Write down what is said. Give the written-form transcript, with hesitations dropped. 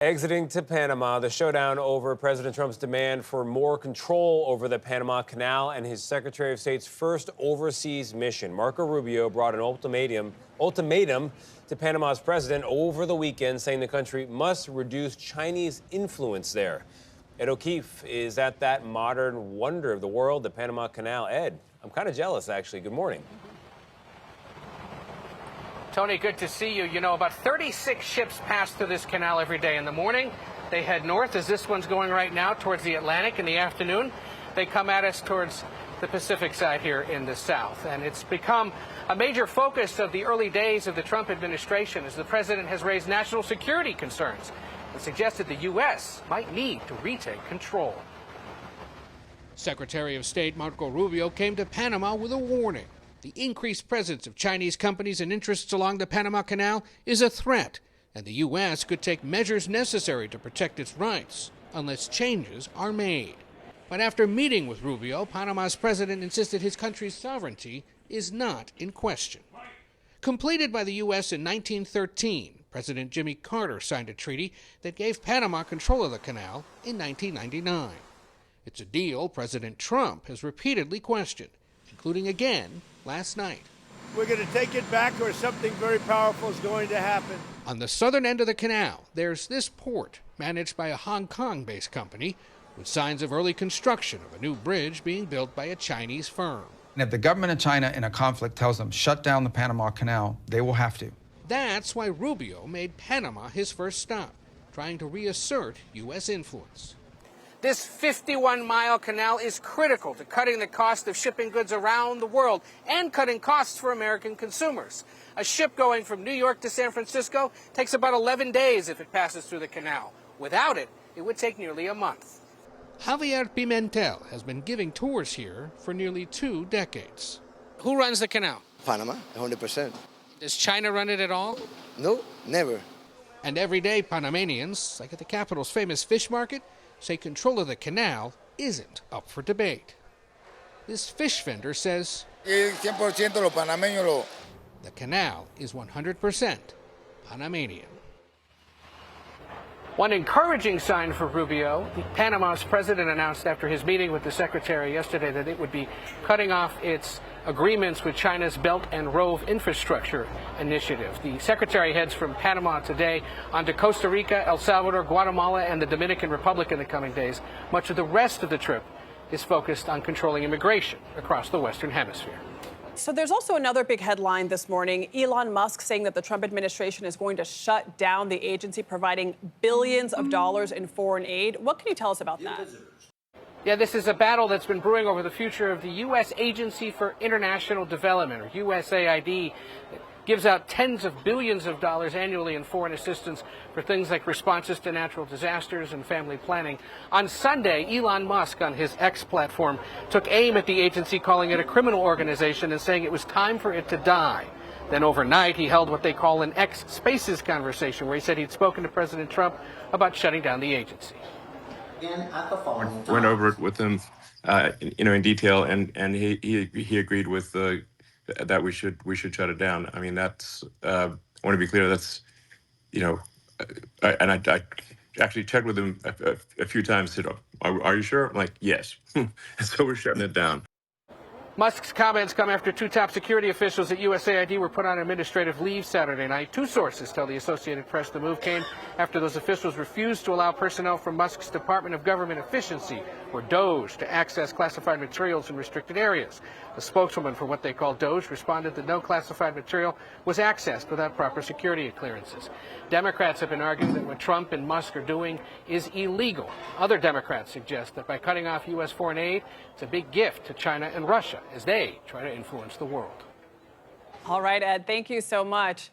Exiting to Panama, the showdown over President Trump's demand for more control over the Panama Canal and his Secretary of State's first overseas mission. Marco Rubio brought an ultimatum to Panama's president over the weekend, saying the country must reduce Chinese influence there. Ed O'Keefe is at that modern wonder of the world, the Panama Canal. Ed, I'm kind of jealous, actually. Good morning. Tony, good to see you. You know, about 36 ships pass through this canal every day. In the morning, they head north, as this one's going right now, towards the Atlantic. In the afternoon, they come at us towards the Pacific side here in the south. And it's become a major focus of the early days of the Trump administration, as the president has raised national security concerns and suggested the U.S. might need to retake control. Secretary of State Marco Rubio came to Panama with a warning. The increased presence of Chinese companies and interests along the Panama Canal is a threat, and the U.S. could take measures necessary to protect its rights unless changes are made. But after meeting with Rubio, Panama's president insisted his country's sovereignty is not in question. Completed by the U.S. in 1913, President Jimmy Carter signed a treaty that gave Panama control of the canal in 1999. It's a deal President Trump has repeatedly questioned, including again last night. We're going to take it back, or something very powerful is going to happen. On the southern end of the canal, there's this port, managed by a Hong Kong-based company, with signs of early construction of a new bridge being built by a Chinese firm. And if the government of China in a conflict tells them shut down the Panama Canal, they will have to. That's why Rubio made Panama his first stop, trying to reassert U.S. influence. This 51-mile canal is critical to cutting the cost of shipping goods around the world and cutting costs for American consumers. A ship going from New York to San Francisco takes about 11 days if it passes through the canal. Without it, it would take nearly a month. Javier Pimentel has been giving tours here for nearly 2 decades. Who runs the canal? Panama, 100%. Does China run it at all? No, never. And everyday Panamanians, like at the capital's famous fish market, say control of the canal isn't up for debate. This fish vendor says the canal is 100% Panamanian. One encouraging sign for Rubio, Panama's president announced after his meeting with the secretary yesterday that it would be cutting off its agreements with China's Belt and Road Infrastructure Initiative. The secretary heads from Panama today on to Costa Rica, El Salvador, Guatemala, and the Dominican Republic in the coming days. Much of the rest of the trip is focused on controlling immigration across the Western Hemisphere. So there's also another big headline this morning. Elon Musk saying that the Trump administration is going to shut down the agency providing billions of dollars in foreign aid. What can you tell us about that? Yeah, this is a battle that's been brewing over the future of the U.S. Agency for International Development, or USAID. It gives out tens of billions of dollars annually in foreign assistance for things like responses to natural disasters and family planning. On Sunday, Elon Musk on his X platform took aim at the agency, calling it a criminal organization and saying it was time for it to die. Then overnight, he held what they call an X Spaces conversation, where he said he'd spoken to President Trump about shutting down the agency. Went over it with him, in detail, and he agreed with that we should shut it down. I mean, that's I want to be clear. That's I actually checked with him a few times. Said, "Are you sure?" I'm like, "Yes." So we're shutting it down. Musk's comments come after 2 top security officials at USAID were put on administrative leave Saturday night. 2 sources tell the Associated Press the move came after those officials refused to allow personnel from Musk's Department of Government Efficiency, or DOGE, to access classified materials in restricted areas. The spokeswoman for what they call DOGE responded that no classified material was accessed without proper security clearances. Democrats have been arguing that what Trump and Musk are doing is illegal. Other Democrats suggest that by cutting off U.S. foreign aid, it's a big gift to China and Russia as they try to influence the world. All right, Ed, thank you so much.